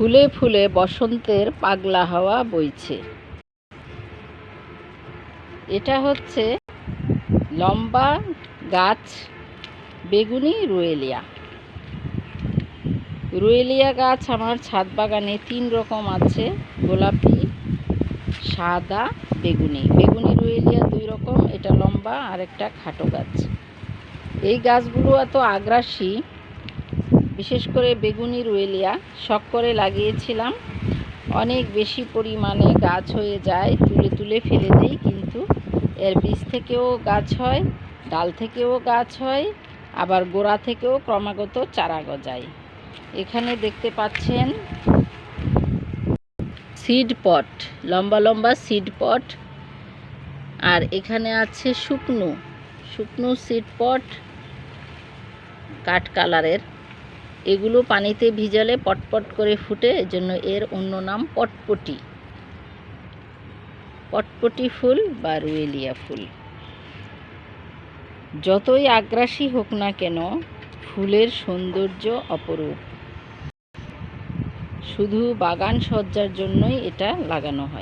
ফুলে ফুলে বসন্তের পাগলা হাওয়া বইছে। এটা হচ্ছে লম্বা গাছ বেগুনি রুয়েলিয়া। রুয়েলিয়া গাছ আমার ছাদ বাগানে 3 রকম আছে, গোলাপি, সাদা, বেগুনি। বেগুনি রুয়েলিয়া 2 রকম, এটা লম্বা আর একটা খাটো গাছ। এই গাছগুলো এত আগ্রাসী, বিশেষ করে বেগুনি রুয়েলিয়া শখ করে লাগিয়েছিলাম। অনেক বেশি পরিমাণে গাছ হয়ে যায়, তুলে তুলে ফেলে দেই, কিন্তু এর বীজ থেকেও গাছ হয়, ডাল থেকেও গাছ হয়, আবার গোড়া থেকেও ক্রমাগত চারা গজায়। এখানে দেখতে পাচ্ছেন সিড পট, লম্বা লম্বা সিড পট, আর এখানে আছে শুকনো সিড পট কাঠ কালারের। এগুলো পানিতে ভিজালে পটপট করে ফুটে, এজন্য এর অন্য নাম পটপটি। পটপটি ফুল বা রুয়েলিয়া ফুল। যতই আগ্রাসী হোক না কেন, ফুলের সৌন্দর্য অপরূপ। শুধু বাগান সজ্জার জন্যই এটা লাগানো হয়।